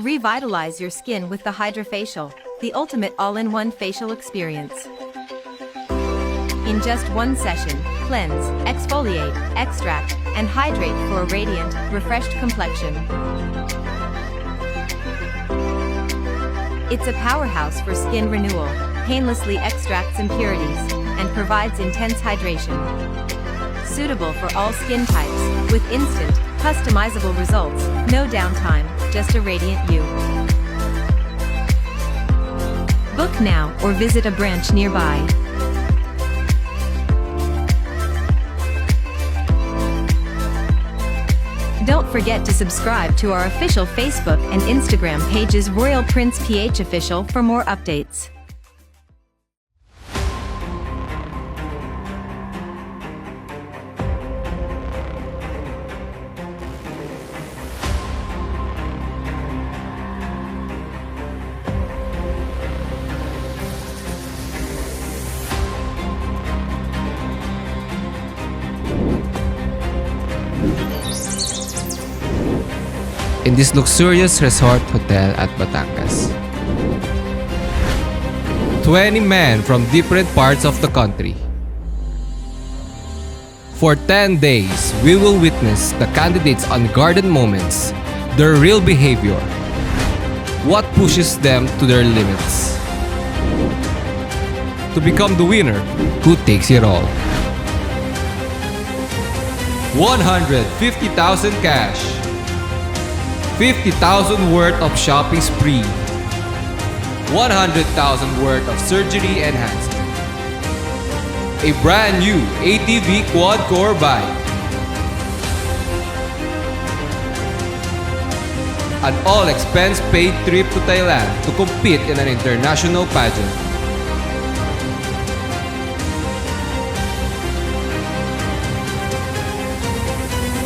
Revitalize your skin with the HydraFacial, the ultimate all-in-one facial experience. In just one session, cleanse, exfoliate, extract, and hydrate for a radiant, refreshed complexion. It's a powerhouse for skin renewal, painlessly extracts impurities, and provides intense hydration. Suitable for all skin types, with instant, customizable results, no downtime, just a radiant you. Book now or visit a branch nearby. Don't forget to subscribe to our official Facebook and Instagram pages Royal Prince PH Official for more updates. In this luxurious resort hotel at Batangas. 20 men from different parts of the country. For 10 days, we will witness the candidates' unguarded moments, their real behavior, what pushes them to their limits. To become the winner, who takes it all. 150,000 cash. 50,000 worth of shopping spree. 100,000 worth of surgery enhancement. A brand new ATV quad-core bike. An all-expense paid trip to Thailand to compete in an international pageant.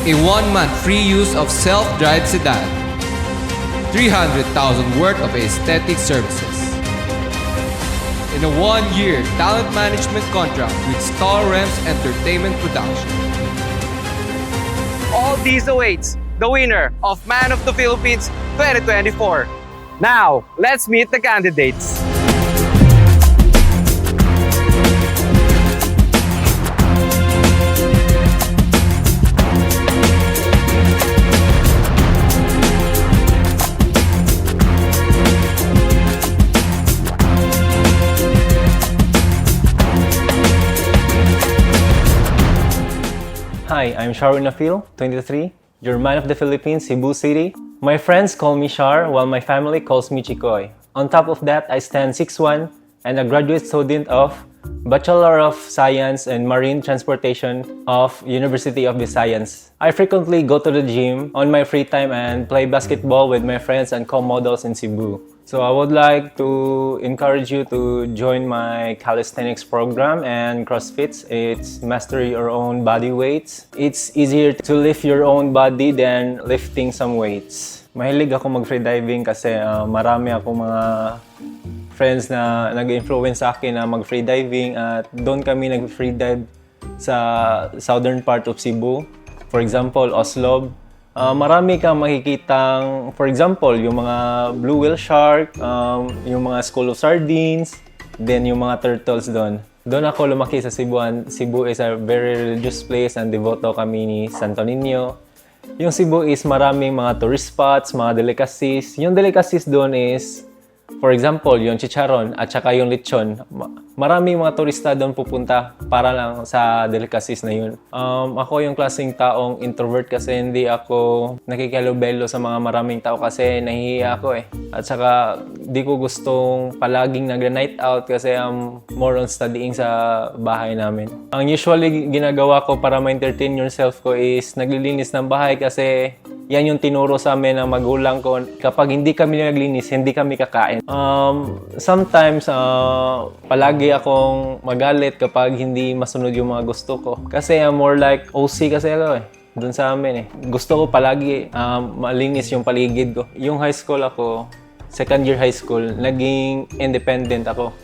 A 1-month free use of self-drive sedan. 300,000 worth of aesthetic services. In a 1-year talent management contract with Star Rems Entertainment Production. All these awaits the winner of Man of the Philippines 2024. Now, let's meet the candidates. Hi, I'm Sharwin Nafil, 23, your Man of the Philippines, Cebu City. My friends call me Shar, while my family calls me Chikoy. On top of that, I stand 6'1" and a graduate student of Bachelor of Science in Marine Transportation of University of Visayas. I frequently go to the gym on my free time and play basketball with my friends and co-models in Cebu. So I would like to encourage you to join my calisthenics program and CrossFit. It's master your own body weights. It's easier to lift your own body than lifting some weights. Mahilig ako mag-freediving kasi marami akong mga friends na nag-influence sa akin na mag-freediving at doon kami nag-freedive sa southern part of Cebu. For example, Oslob. Marami kang makikitang, for example, yung mga blue whale shark, yung mga school of sardines, then yung mga turtles doon. Doon ako lumaki sa Cebuan. Cebu is a very religious place and devoto kami ni Santo Niño. Yung Cebu is maraming mga tourist spots, mga delicacies. Yung delicacies doon is, for example, yung chicharon at saka yung lechon. Maraming mga turista doon pupunta para lang sa delicacies na yun. Ako yung klaseng taong introvert kasi hindi ako nakikihalubelo sa mga maraming tao kasi nahihiya ako eh. At saka di ko gustong palaging nag-night out kasi I'm more on studying sa bahay namin. Ang usually ginagawa ko para ma-entertain yourself ko is naglilinis ng bahay kasi yan yung tinuro sa amin ng magulang ko. Kapag hindi kami naglinis, hindi kami kakain. Sometimes, palagi akong magalit kapag hindi masunod yung mga gusto ko. Kasi more like OC kasi ako eh. Doon sa amin eh. Gusto ko palagi malinis yung paligid ko. Yung high school ako, second year high school, naging independent ako.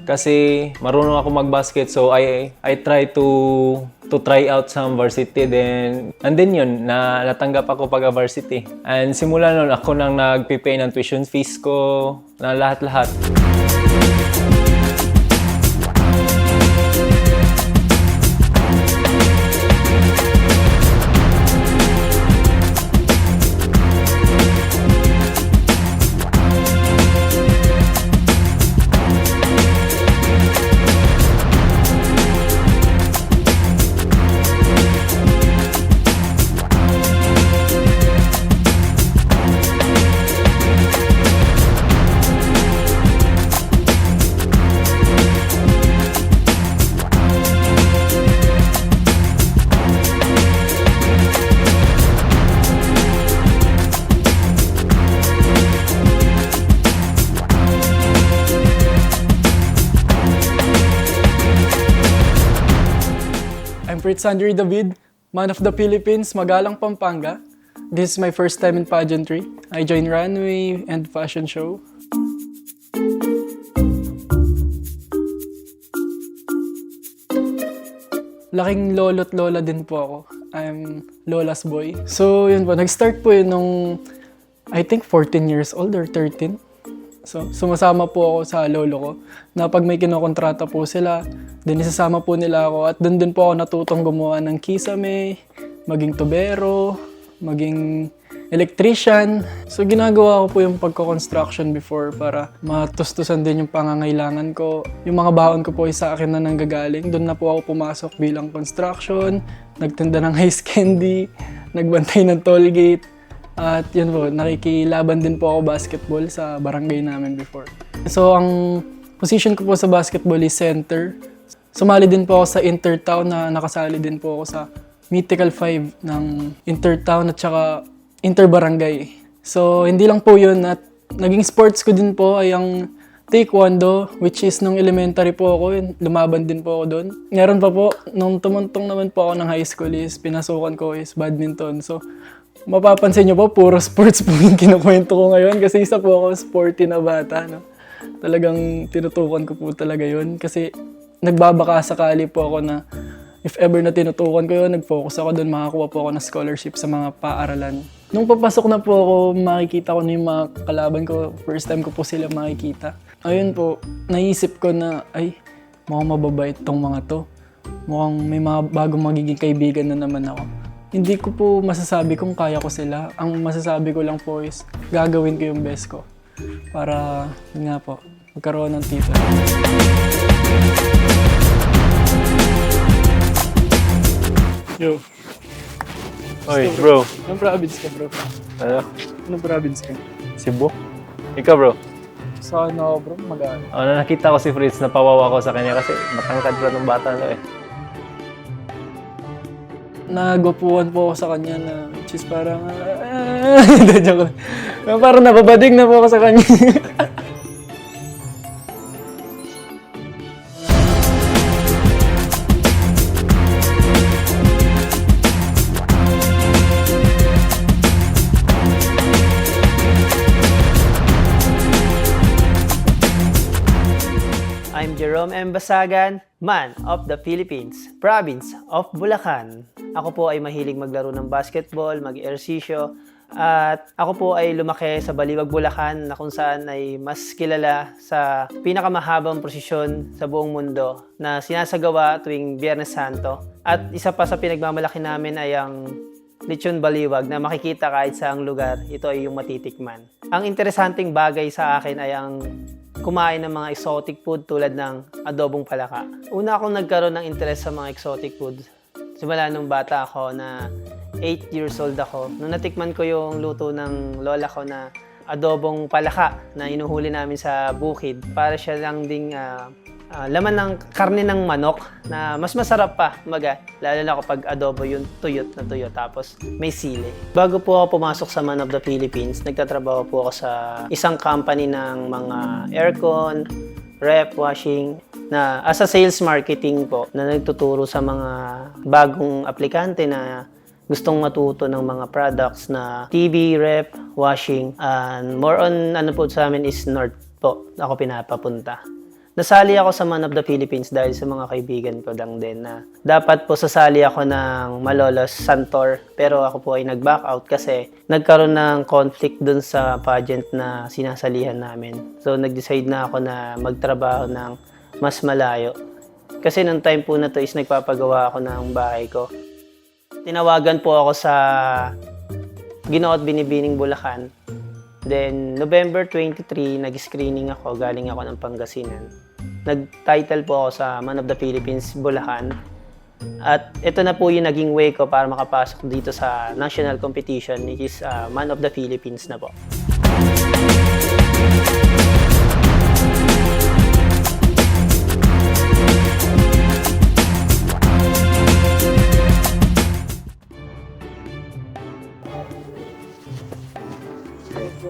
Kasi marunong ako mag-basket, so I try to try out some varsity and then yun, natanggap ako pag varsity. And simula nun, ako nang nagpipay ng tuition fees ko, na lahat-lahat. I'm Fritz Andrew David, man of the Philippines, Magalang, Pampanga. This is my first time in pageantry. I joined runway and fashion show. Laking lolo't lola din po ako. I'm Lola's boy. So yun po, nag-start po yun nung I think 14 years old or 13. So, sumasama po ako sa lolo ko na pag may kinokontrata po sila, then isasama po nila ako at doon din po ako natutong gumawa ng kisame, maging tubero, maging electrician. So, ginagawa ko po yung pagko-construction before para matustusan din yung pangangailangan ko. Yung mga baon ko po ay sa akin na nanggagaling. Doon na po ako pumasok bilang construction, nagtinda ng ice candy, nagbantay ng toll gate. At yun po, nakikilaban din po ako basketball sa barangay namin before. So, ang position ko po sa basketball is center. Sumali din po ako sa Intertown na nakasali din po ako sa Mythical 5 ng Intertown at saka Interbarangay. So, hindi lang po yun. At naging sports ko din po ay ang Taekwondo, which is nung elementary po ako, lumaban din po ako doon. Meron pa po, nung tumuntong naman po ako ng high school is pinasukan ko is badminton. So, mapapansin nyo po, puro sports po yung kinukwento ko ngayon kasi isa po ako sporty na bata. No? Talagang tinutukan ko po talaga yun kasi nagbabaka sakali po ako na if ever na tinutukan ko yun, nag-focus ako doon, makakuha po ako ng scholarship sa mga paaralan. Nung papasok na po ako, makikita ko na yung mga kalaban ko, first time ko po sila makikita. Ayun po, naisip ko na, ay, mukhang mababait tong mga to. Mukhang may mga bagong magiging kaibigan na naman ako. Hindi ko po masasabi kung kaya ko sila. Ang masasabi ko lang po is gagawin ko yung best ko para, yun nga po, magkaroon ng title. Yo. Oy, bro. Anong province ka, bro? Ano? Anong province ka? Cebu? Ikaw, bro? Saan ako, bro? Mag-ano? Nakita ko si Fritz, napawawa ko sa kanya kasi matangkad pa ng bata na eh. Nagupuan po ako sa kanya na which is parang joke lang. Parang nababadig na po ako sa kanya. I'm Jerome M. Basagan, man of the Philippines, province of Bulacan. Ako po ay mahilig maglaro ng basketball, mag-ehersisyo, at ako po ay lumaki sa Baliwag, Bulacan na kung saan ay mas kilala sa pinakamahabang prosesyon sa buong mundo na sinasagawa tuwing Biyernes Santo. At isa pa sa pinagmamalaki namin ay ang Lechon Baliwag na makikita kahit saang lugar, ito ay yung matitikman. Ang interesanting bagay sa akin ay ang kumain ng mga exotic food tulad ng adobong palaka. Una akong nagkaroon ng interest sa mga exotic food. Simula nung bata ako na 8 years old ako. Nung natikman ko yung luto ng lola ko na adobong palaka na inuhuli namin sa bukid, para siya lang ding laman ng karne ng manok na mas masarap pa, lalo na kapag adobo yung tuyot na tuyo tapos may sili. Bago po ako pumasok sa Man of the Philippines, nagtatrabaho po ako sa isang company ng mga aircon, rep, washing, na as a sales marketing po, na nagtuturo sa mga bagong aplikante na gustong matuto ng mga products na TV, rep, washing, and more on ano po sa amin is North po, ako pinapapunta. Nasali ako sa Man of the Philippines dahil sa mga kaibigan ko lang din na dapat po sasali ako ng Malolos Santor pero ako po ay nag-back out kasi nagkaroon ng conflict dun sa pageant na sinasalihan namin. So nag-decide na ako na magtrabaho ng mas malayo. Kasi nung time po na to is nagpapagawa ako ng bahay ko. Tinawagan po ako sa Ginoo at Binibining Bulacan. Then, November 23, nag-screening ako. Galing ako ng Pangasinan. Nag-title po ako sa Man of the Philippines, Bulacan. At ito na po yung naging way ko para makapasok dito sa national competition, which is Man of the Philippines na po.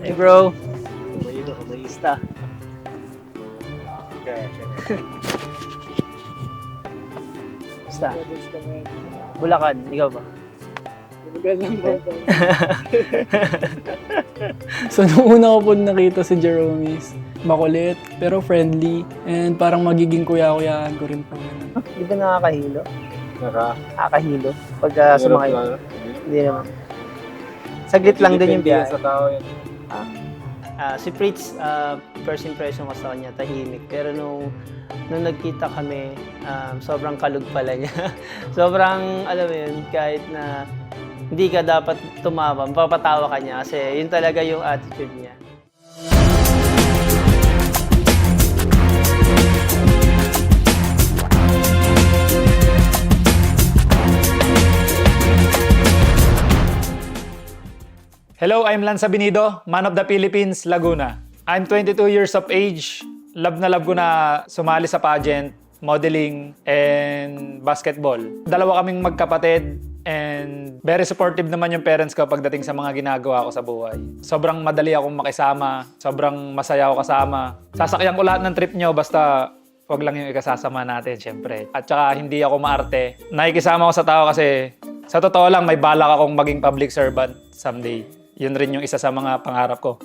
Hey bro. Kamusta? Kamusta? Bulacan, ikaw ba? So, nung una ko po nakita si Jerome is makulit, pero friendly, and parang magiging kuya-kuyaan ko rin po. Di ba nakakahilo? Nakakahilo? Pagka sumakay. Hindi naman. Saglit lang din yung biyahe. Sa tao yan. Si Fritz, first impression ko sa kanya, tahimik. Pero nung nagkita kami, sobrang kalug pala niya. Sobrang, alam mo yun, kahit na hindi ka dapat tumawa, mapapatawa ka niya kasi yun talaga yung attitude niya. Hello, I'm Lance Abinido, Man of the Philippines, Laguna. I'm 22 years of age. Love ko na sumali sa pageant, modeling, and basketball. Dalawa kaming magkapatid and very supportive naman yung parents ko pagdating sa mga ginagawa ko sa buhay. Sobrang madali akong makisama, sobrang masaya ako kasama. Sasakyan ko lahat ng trip nyo basta wag lang yung ikasasama natin, syempre. At saka hindi ako maarte. Nakikisama ko sa tao kasi sa totoo lang may balak akong maging public servant someday. Yun rin yung isa sa mga pangarap ko.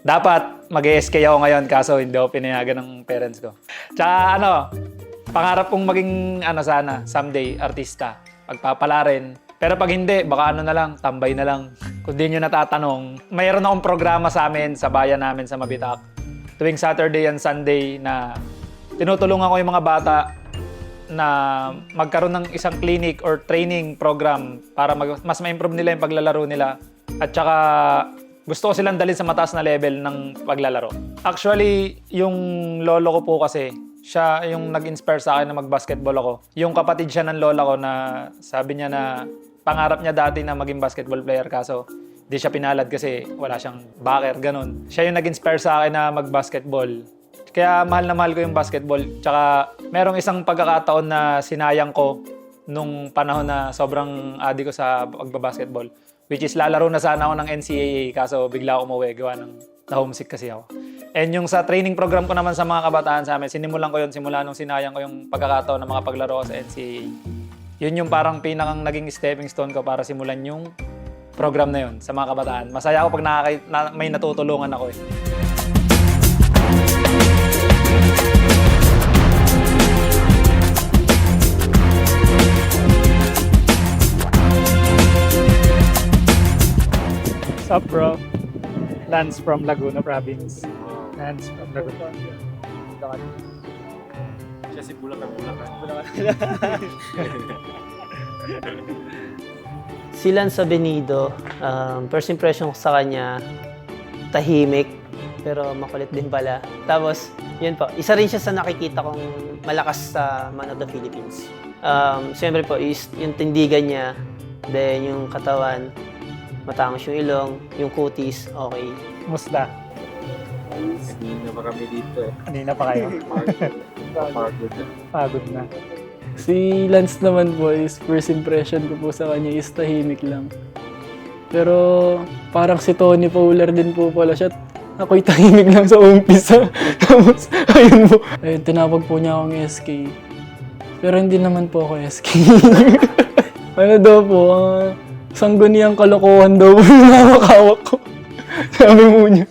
Dapat mag-SK ako ngayon kaso hindi ako pinayagan ng parents ko. Tsaka pangarap kong maging sana, someday, artista. Pagpapala rin. Pero pag hindi, baka na lang, tambay na lang. Kung di nyo natatanong, mayroon akong programa sa amin, sa bayan namin sa Mabitak. Tuwing Saturday and Sunday na tinutulungan ko yung mga bata na magkaroon ng isang clinic or training program para mas ma-improve nila yung paglalaro nila. At saka gusto ko silang dalhin sa mataas na level ng paglalaro. Actually, yung lolo ko po kasi, siya yung nag-inspire sa akin na mag-basketball ako. Yung kapatid siya ng lola ko na sabi niya na pangarap niya dati na maging basketball player kaso di siya pinalad kasi wala siyang backer, ganun. Siya yung nag-inspire sa akin na mag-basketball. Kaya mahal na mahal ko yung basketball. Tsaka merong isang pagkakataon na sinayang ko nung panahon na sobrang adi ko sa pagbabasketball. Which is lalaro na sana ako ng NCAA kaso bigla ako umuwi gawa ng na-homesick kasi ako. And yung sa training program ko naman sa mga kabataan sa amin, sinimulan ko yun simula nung sinayang ko yung pagkakataon ng mga paglaro ko sa NCAA. Yun yung parang pinakang naging stepping stone ko para simulan yung program na yun sa mga kabataan. Masaya ako pag may natutulungan ako eh. What's up, bro? Lance from Laguna Province. Lance from Laguna. Siya si Bulacan. Si Lance Abinido, first impression ko sa kanya, tahimik, pero makulit din pala. Tapos, yun po, isa rin siya sa nakikita kong malakas sa Man of the Philippines. Siyempre po, is yung tindigan niya, then yung katawan, matangos yung ilong, yung kutis, okay. Musta? Hindi na pa kami dito eh. Kanina pa kayo? Pagod na. Si Lance naman po is first impression ko po sa kanya is tahimik lang. Pero parang si Tony Fowler din po pala siya. Ako'y tahimik lang sa umpisa. Tapos, ayun po. Ayun, tinawag po niya akong SK. Pero hindi naman po ako SK. Ano daw po, sangguniang kalokohan daw po yung hawak ko. Sabi mo niya.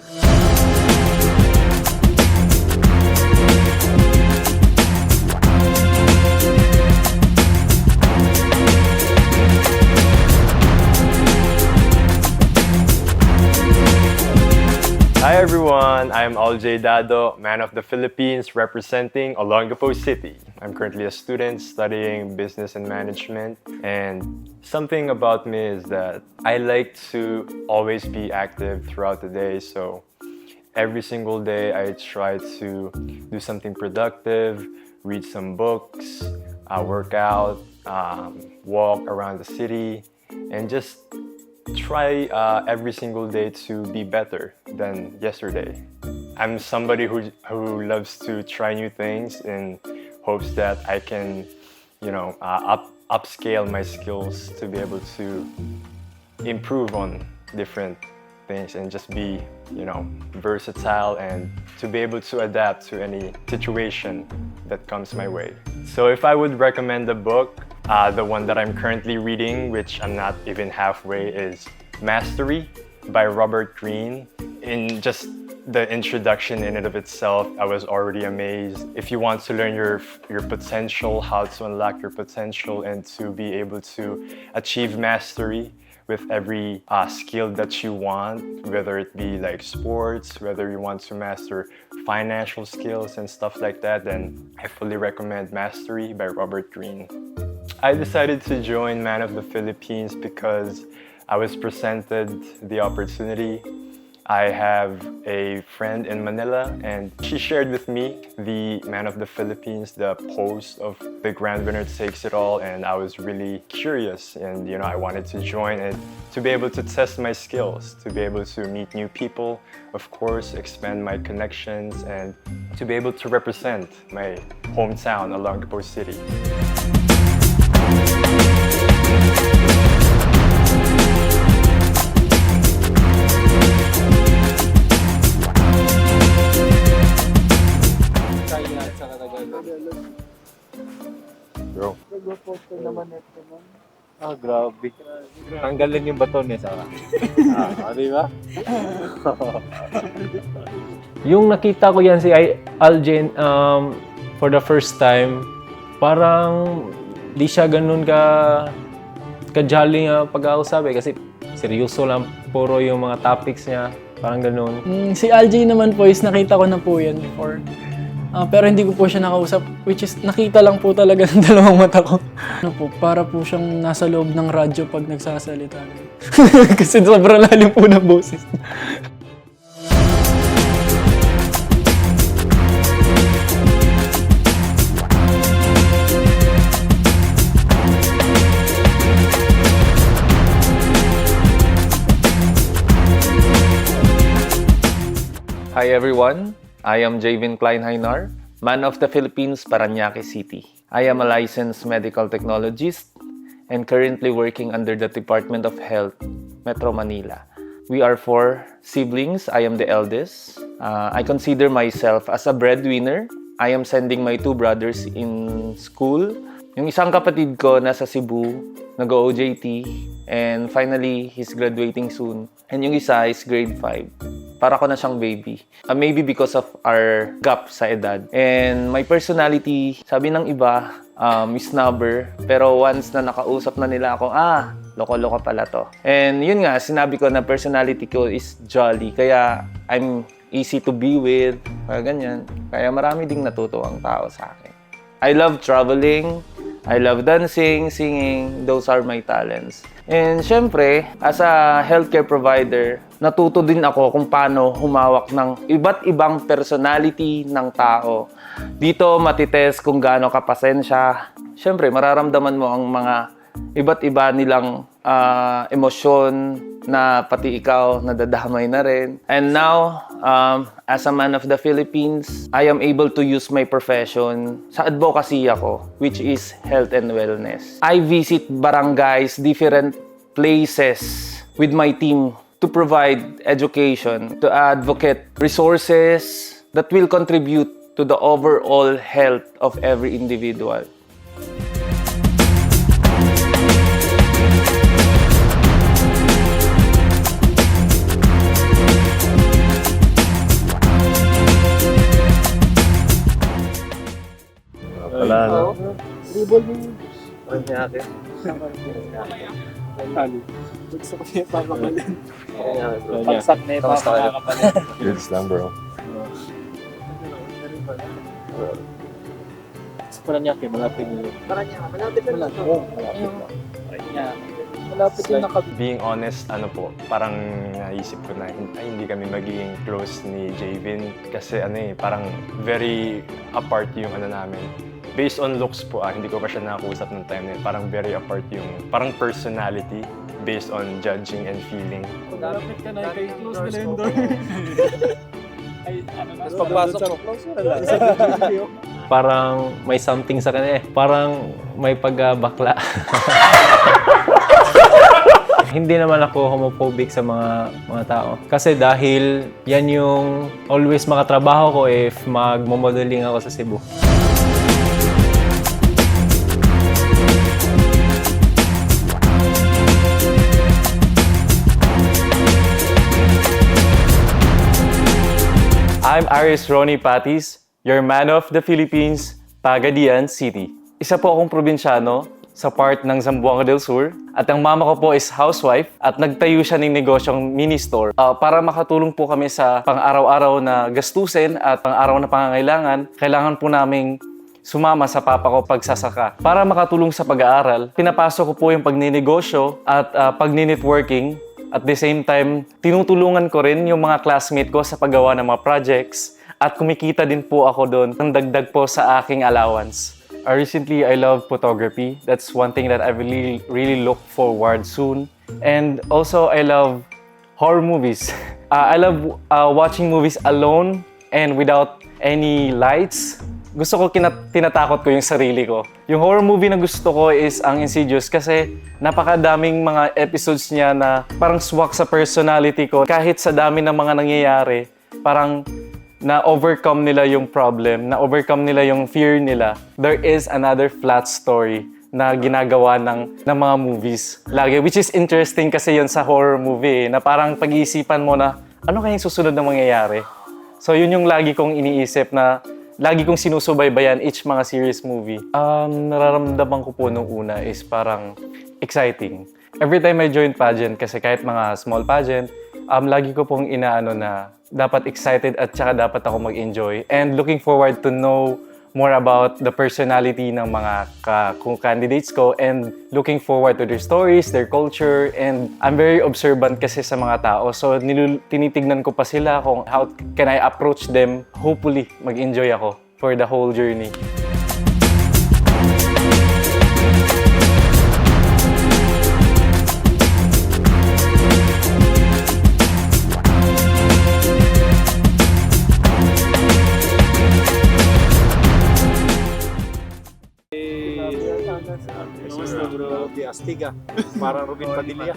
Hi everyone, I'm Aljay Dado, man of the Philippines representing Olongapo City. I'm currently a student studying business and management, and something about me is that I like to always be active throughout the day, so every single day I try to do something productive, read some books, work out, walk around the city, and just try every single day to be better than yesterday. I'm somebody who loves to try new things in hopes that I can, upscale my skills to be able to improve on different things and just be, versatile and to be able to adapt to any situation that comes my way. So if I would recommend a book, the one that I'm currently reading, which I'm not even halfway, is Mastery by Robert Greene. In just the introduction in and of itself, I was already amazed. If you want to learn your potential, how to unlock your potential and to be able to achieve mastery with every skill that you want, whether it be like sports, whether you want to master financial skills and stuff like that, then I fully recommend Mastery by Robert Greene. I decided to join Man of the Philippines because I was presented the opportunity. I have a friend in Manila and she shared with me the Man of the Philippines, the post of the grand winner takes it all, and I was really curious and I wanted to join it to be able to test my skills, to be able to meet new people, of course, expand my connections, and to be able to represent my hometown, Olongapo City. Bro. Grabe. Ang galing yung baton niya sa di ba? Yung nakita ko yan si Aljay for the first time, parang di siya ganun ka-jolly nga pag-ausap kasi seryoso lang, puro yung mga topics niya, parang ganun. Si Aljay naman po is nakita ko na po yan before. Pero hindi ko po siya nakausap, which is nakita lang po talaga ng dalawang mata ko. Para po siyang nasa loob ng radyo pag nagsasalita. Kasi sobrang lalim po ng boses. Hi everyone, I am Javin Kleinheinar, man of the Philippines, Parañaque City. I am a licensed medical technologist and currently working under the Department of Health, Metro Manila. We are 4 siblings. I am the eldest. I consider myself as a breadwinner. I am sending my 2 brothers in school. Yung isang kapatid ko nasa Cebu, nag-OJT, and finally, he's graduating soon. And yung isa is grade 5. Para ko na siyang baby. Maybe because of our gap sa edad. And my personality, sabi ng iba, is snubber. Pero once na nakausap na nila ako, loko-loko pala to. And yun nga, sinabi ko na personality ko is jolly. Kaya I'm easy to be with. Ganyan. Kaya marami ding natuto ang tao sa akin. I love traveling. I love dancing, singing. Those are my talents. And syempre, as a healthcare provider, natuto din ako kung paano humawak ng iba't ibang personality ng tao. Dito, matitest kung gaano ka pasensya. Syempre, mararamdaman mo ang mga iba't iba nilang emosyon na pati ikaw nadadamay na rin. And now, as a man of the Philippines, I am able to use my profession sa advocacy ako, which is health and wellness. I visit barangays, different places with my team to provide education, to advocate resources that will contribute to the overall health of every individual. Wala na. Gusto ko niya papakalin. Pagsak na ito, mga kapatid. Good lang, bro. Paranaque, malapit na. Malapit na. Malapit din na kami. Being honest, ano po, parang naisip ko na hindi kami magiging close ni Javin kasi parang very apart yung namin. Based on looks po, hindi ko pa siya nakakusap ng time na yun. Parang very apart yung parang personality based on judging and feeling. Malapit ka na, kay close na yung door. Ay, ano na, pagpasok mo, close na lang. Parang may something sa kanya eh. Parang may pagbakla. Hindi naman ako homophobic sa mga tao. Kasi dahil yan yung always makatrabaho ko if magmo-modeling ako sa Cebu. I'm Aris Ronnie Patis, your man of the Philippines, Pagadian City. Isa po akong probinsyano sa part ng Zamboanga del Sur at ang mama ko po is housewife at nagtayo siya ng negosyong mini-store para makatulong po kami sa pang-araw-araw na gastusin at pang-araw na pangangailangan. Kailangan po naming sumama sa papa ko pagsasaka. Para makatulong sa pag-aaral, pinapasok ko po yung pagninegosyo at pagninetworking. At the same time, tinutulungan ko rin yung mga classmate ko sa paggawa ng mga projects at kumikita din po ako doon ng dagdag po sa aking allowance. Recently, I love photography. That's one thing that I really look forward soon. And also, I love horror movies. I love watching movies alone and without any lights. Gusto ko tinatakot ko yung sarili ko. Yung horror movie na gusto ko is ang Insidious kasi napakadaming mga episodes niya na parang swak sa personality ko. Kahit sa dami ng mga nangyayari, parang na-overcome nila yung problem, na-overcome nila yung fear nila. There is another flat story na ginagawa ng mga movies lagi, which is interesting kasi yun sa horror movie na parang pag-iisipan mo na ano kayang susunod na mangyayari. So yun yung lagi kong iniisip na lagi kong sinusubaybayan each mga series movie. Nararamdaman ko po nung una is parang exciting. Every time I join pageant, kasi kahit mga small pageant, lagi ko pong inaano na dapat excited at saka dapat ako mag-enjoy. And looking forward to know more about the personality ng mga candidates ko and looking forward to their stories, their culture, and I'm very observant kasi sa mga tao. So tinitignan ko pa sila kung how can I approach them. Hopefully, mag-enjoy ako for the whole journey. Astiga, parang Robin Padilla.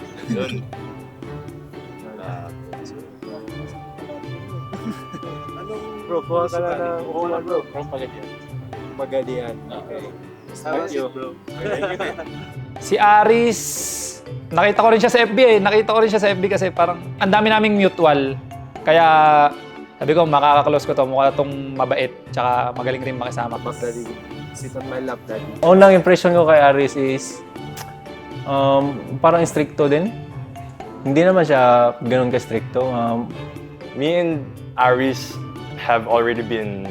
Bro, kuha ka na ng uhuan, bro. Pagadian. Okay. Thank you, bro. Si Aris, nakita ko rin siya sa FB eh. Nakita ko rin siya sa FB kasi parang ang dami naming mutual. Kaya sabi ko, makaka-close ko to. Mukha itong mabait. Tsaka magaling rin makisama. Daddy, sit on my lap, daddy. Unang impression ko kay Aris is parang stricto din. Hindi naman siya ganun ka-stricto. Me and Aris have already been,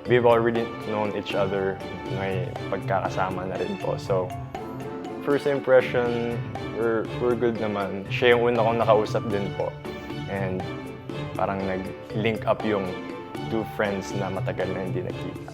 we've already known each other, may pagkakasama na rin po. So, first impression, we're good naman. Siya yung una kong nakausap din po. And parang nag-link up yung two friends na matagal na hindi nakita.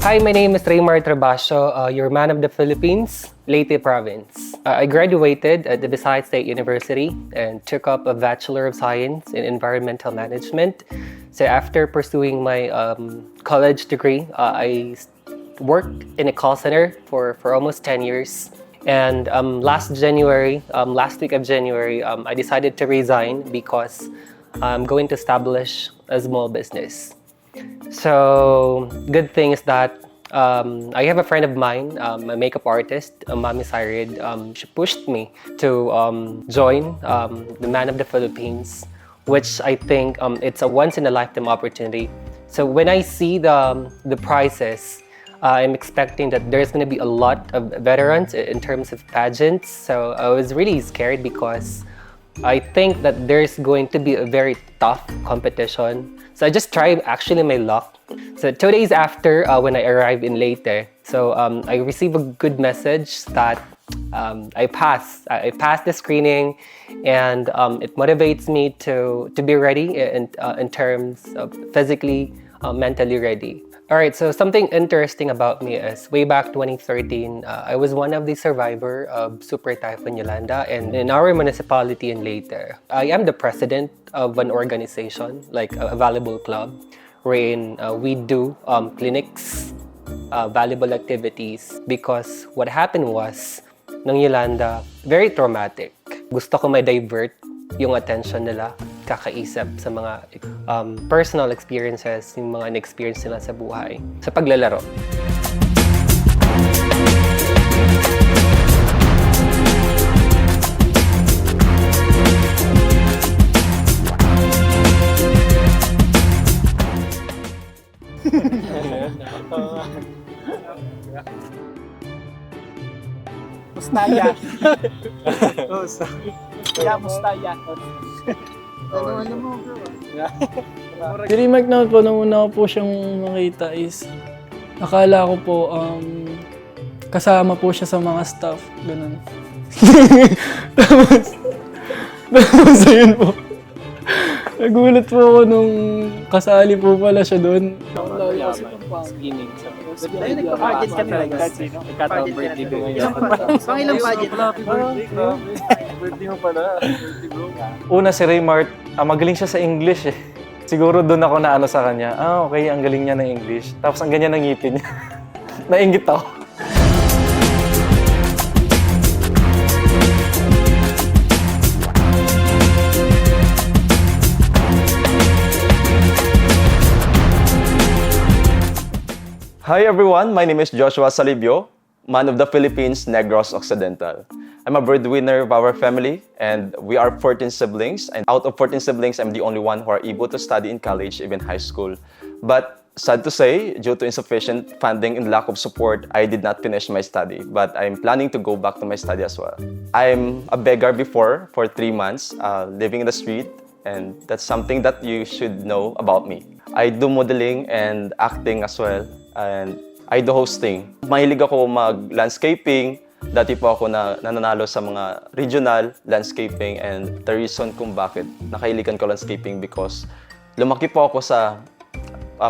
Hi, my name is Raymar Trabacio, your man of the Philippines, Leyte Province. I graduated at the Visayas State University and took up a Bachelor of Science in Environmental Management. So after pursuing my college degree, I worked in a call center for almost 10 years. And last week of January, I decided to resign because I'm going to establish a small business. So, good thing is that I have a friend of mine, a makeup artist, Mami Syrid. She pushed me to join the Man of the Philippines which I think it's a once in a lifetime opportunity. So when I see the prizes, I'm expecting that there's going to be a lot of veterans in terms of pageants. So I was really scared because I think that there's going to be a very tough competition. So I just tried actually my luck. So 2 days after when I arrived in Leyte, so I received a good message that I passed the screening, and it motivates me to be ready in terms of physically, mentally ready. All right, so something interesting about me is way back 2013, I was one of the survivor of Super Typhoon Yolanda, and in our municipality in Leyte, I am the president of an organization, like a valuable club, wherein we do clinics, valuable activities, because what happened was, ng Yolanda, very traumatic. Gusto ko may divert yung attention nila, kakaisip sa mga personal experiences, yung mga na-experience nila sa buhay, sa paglalaro. Mustaya. Yeah, Mustaya. Ano mo, bro? Si Rimac naman po, nung una ko po siyang makita is, akala ko po, kasama po siya sa mga staff, ganun. Tapos ayun po. Nagulat po ako nung kasali po pala siya doon. Scheming. Ayun, nagpa-budget ka talaga. Nagkataon birthday ko ngayon. Pang ilang budget? Happy birthday, grabe. Birthday mo pala. Birthday bro. Una si Raymart, magaling siya sa English eh. Siguro doon ako na ano sa kanya, okay, ang galing niya ng English. Tapos ang ganyan ng ngipin niya. Nainggit ako. Hi everyone, my name is Joshua Salibio, man of the Philippines, Negros Occidental. I'm a breadwinner of our family, and we are 14 siblings. And out of 14 siblings, I'm the only one who are able to study in college, even high school. But sad to say, due to insufficient funding and lack of support, I did not finish my study. But I'm planning to go back to my study as well. I'm a beggar before for 3 months, living in the street, and that's something that you should know about me. I do modeling and acting as well. And I do hosting. Mahilig ako mag-landscaping. Dati po ako nananalo sa mga regional landscaping, and the reason kung bakit nakahiligan ko landscaping because lumaki po ako sa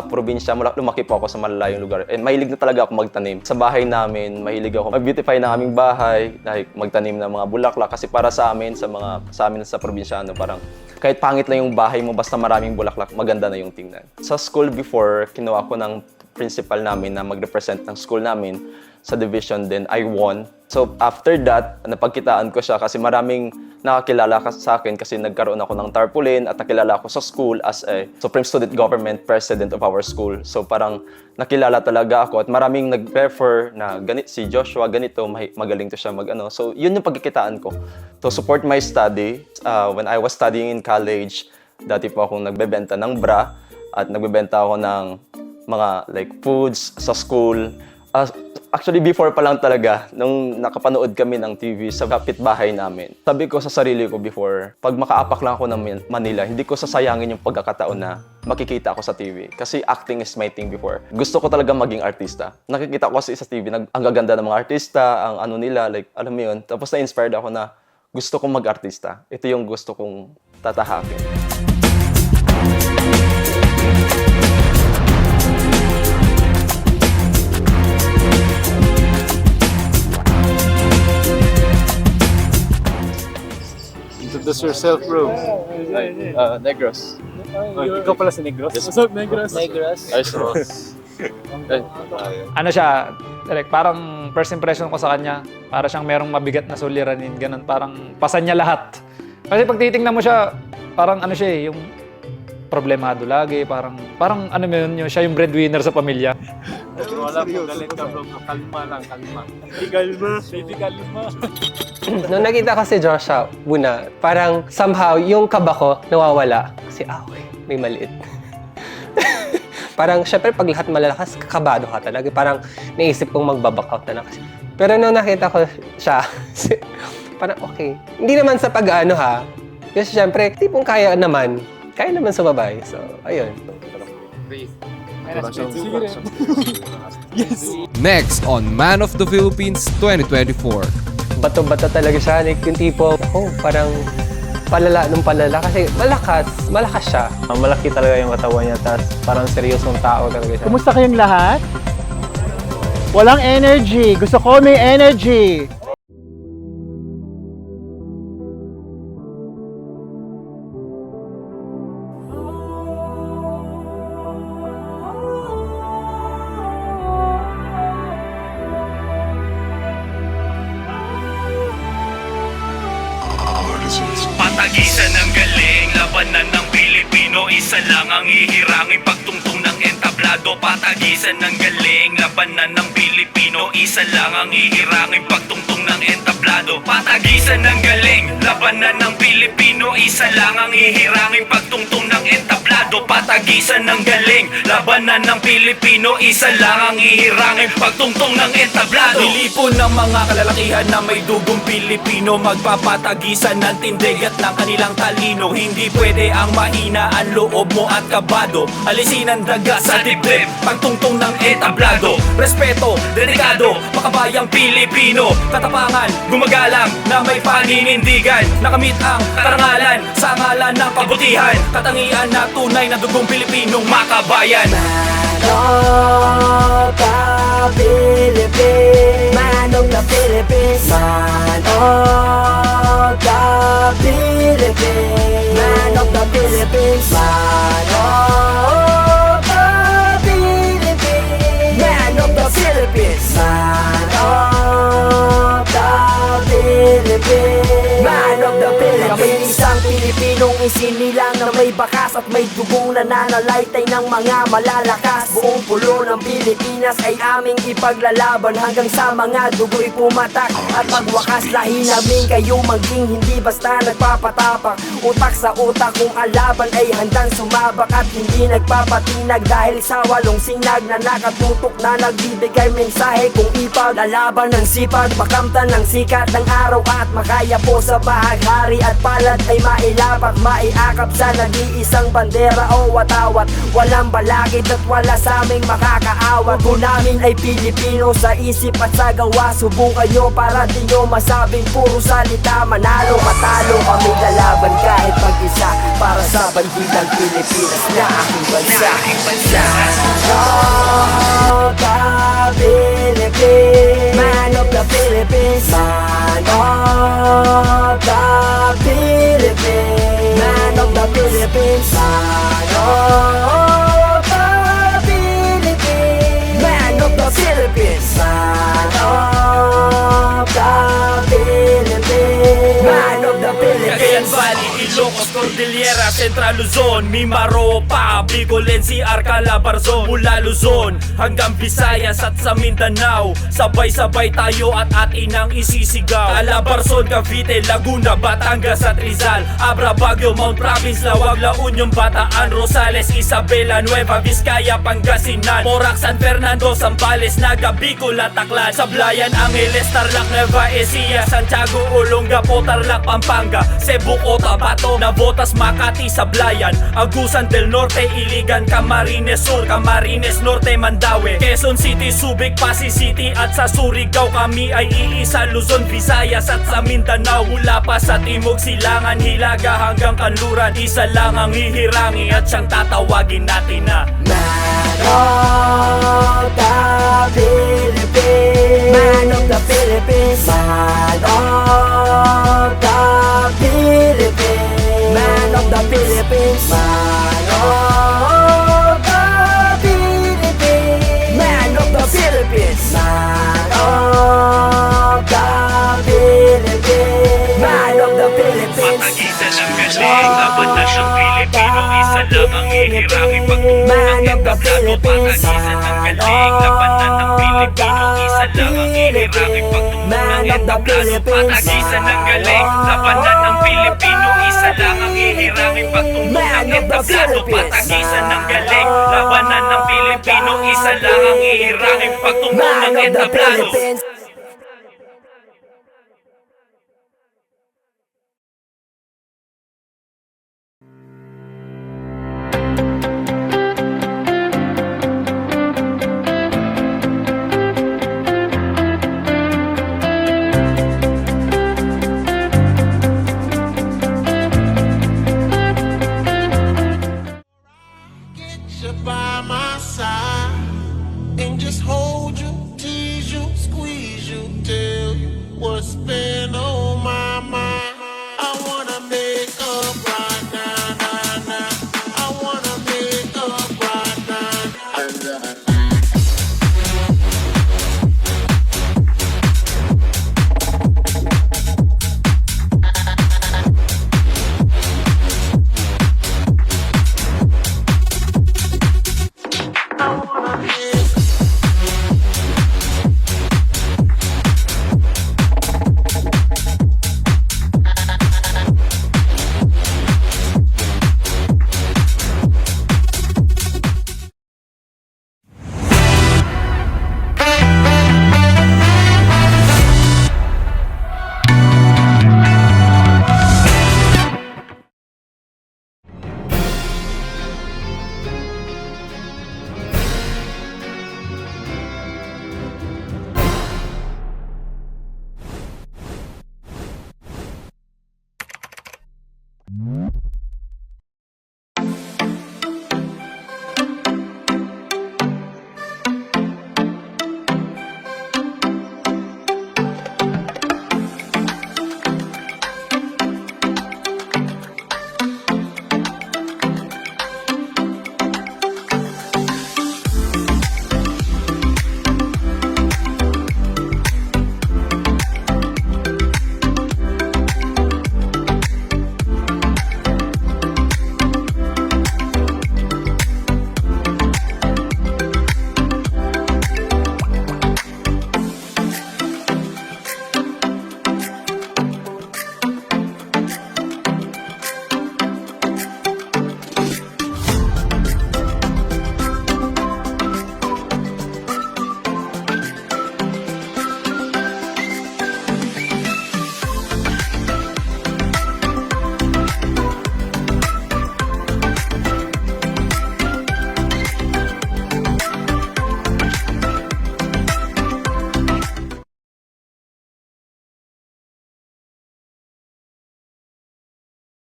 probinsya, lumaki po ako sa malalayong lugar. And mahilig na talaga ako magtanim. Sa bahay namin, mahilig ako mag-beautify ng aming bahay, like magtanim ng mga bulaklak. Kasi para sa amin sa probinsyano, parang kahit pangit lang yung bahay mo, basta maraming bulaklak, maganda na yung tingnan. Sa school before, kinuha ko ng principal namin na mag-represent ng school namin sa division, then I won. So after that, napagkitaan ko siya kasi maraming nakakilala sa akin kasi nagkaroon ako ng tarpaulin at nakilala ako sa school as a Supreme Student Government President of our school. So parang nakilala talaga ako at maraming nag-refer na si Joshua ganito, magaling to siya mag-ano. So yun yung pagkikitaan ko. To support my study, when I was studying in college, dati po akong nagbebenta ng bra at nagbebenta ako ng mga like foods sa school. Actually, before pa lang talaga, nung nakapanood kami ng TV sa kapitbahay namin, sabi ko sa sarili ko before, pag makaapak lang ako ng Manila, hindi ko sasayangin yung pagkakataon na makikita ako sa TV. Kasi acting is my thing before. Gusto ko talaga maging artista. Nakikita ko kasi sa TV, ang gaganda ng mga artista, ang ano nila, like, alam mo yun. Tapos na-inspired ako na gusto kong mag-artista. Ito yung gusto kong tatahakin. Introduce yourself, bro. Negros. Ikaw pala si Negros. What's up, Negros? Negros. Ano siya, like, parang first impression ko sa kanya, para siyang merong mabigat na suliranin, ganun, parang pasan niya lahat. Kasi pag titingnan mo siya, parang ano siya yung problemado lagi, parang ano mo yun, siya yung breadwinner sa pamilya. Wala po, galit ka bro. Kalma lang, kalma. Baby, kalma. Nung nakita ko si Joshua, una, parang somehow yung kaba ko nawawala. Kasi, okay, may maliit. Parang, syempre, pag lahat malalakas, kakabado ka talaga. Parang, naisip kong magbaback out na lang. Pero nung nakita ko siya, parang, okay. Hindi naman sa pag-ano ha. Kasi syempre, tipong kaya naman sumabay. So, ayun. Next on Man of the Philippines 2024. Bato-bato talaga siya. Like, yung tipo, parang palala nung palala. Kasi malakas siya. Malaki talaga yung katawan niya, tapos parang seryosong tao talaga siya. Kumusta kayong lahat? Walang energy. Gusto ko may energy. Patagisan ng galing, labanan ng Pilipino, isa lang ang hihirangin pagtungtong ng entablado. Patagisan ng galing, labanan ng Pilipino, isa lang ang hihirangin pagtungtong ng entablado. Patagisan ng galing, labanan ng Pilipino, isa lang ang hihirangin pagtungtong ng entablado. Patagisan ng galing, labanan ng Pilipino, isa lang ang hihirangin pagtungtong ng entablado. Nilipon ng mga kalalakihan na may dugong Pilipino, magpapatagisan ng tindig at ng kanilang talino. Hindi pwede ang mahina ang loob mo at kabado. Alisin ang daga sa dibdib, pagtungtong ng entablado. Respeto, delikado, makabayang Pilipino. Katapangan, gumagalang na may paninindigan. Nakamit ang karangalan sa ngalan ng kabutihan. Katangian na tunay na dugong Pilipinong makabayan. Man of the Philippines, man of the Philippines, man of the Philippines, man of the Philippines, man of the Philippines, man of the Philippines, man of the Philippines, man of the Philippines. Kami isang Pilipinong isinilang na may bakas at may dugong nananalaytay ng mga malalakas. Buong pulo ng Pilipinas ay aming ipaglalaban hanggang sa mga dugo'y pumatak. At pagwakas lahi namin kayo maging hindi basta nagpapatapak. Utak sa utak kung alaban ay handang sumabak at hindi nagpapatinag dahil sa walong sinag na nakatutok na nagbibigay mensahe kung ipaglalaban ng sipag. Makamtan ng sikat ng araw at makaya po sa bahaghari at palad ay mailapak, maiakap sa nag-iisang bandera o watawat. Walang balakid at wala sa aming makakaawat. Kung namin ay Pilipino sa isip at sa gawa, subukan nyo para di nyo masabing puro salita. Manalo, matalo, kami lalaban kahit mag-isa para sa bandidang Pilipinas na aking bansa. Man of the Philippines, man of the Philippines, man of the Philippines, man of the Philippines, man of the Philippines, man of the Philippines, man of the Philippines. Cagayan Valley, Ilocos, Cordillera, Central Luzon, Mimaropa, Bicol, NCR, Calabarzon. Mula Luzon hanggang Visayas at sa Mindanao, sabay-sabay tayo at atin ang isisigaw. Calabarzon, Cavite, Laguna, Batangas at Rizal, Abra, Baguio, Mount Province, Lawag, La Union, Bataan, Rosales, Isabela, Nueva Vizcaya, Pangasinan, Morac, San Fernando, Zambales, Naga, Bicol at Taclan, Sablayan, Angeles, Tarlac, Nueva Ecija, Santiago, Olongapo, Tarlac, Pampanga, Cebu, Cotabato, Navotas, Makati, Sablayan, Agusan del Norte, Iligan, Camarines Sur, Camarines Norte, Mandaue, Quezon City, Subic, Pasig City at sa Surigao. Kami ay iisa, Luzon, Visayas at sa Mindanao. Mula pa sa Timog, Silangan, Hilaga hanggang Kanluran, isa lang ang hihirangi at siyang tatawagin natin na Man of the Philippines, man of the Philippines, man of the Philippines, man of the Philippines, man of the Philippines, man of the Philippines, man of the Philippines, man of the Philippines. Patagisan ng galing, laban na siyang Pilipino, isa lang ang hihirangin pagtungtong ng entablado. Patagisan ng galing, labanan ng Pilipino. Isa lang ang ihirangin pagtungtong ng entablado. Patagisan ng galing, labanan ng Pilipino. Isa lang ang ihirangin pagtungtong ng entablado. Patagisan ng galing, labanan ng Pilipino. Isa lang ang ihirangin pagtungtong ng entablado. You by my side and just hold you, tease you, squeeze you, tell you what's been on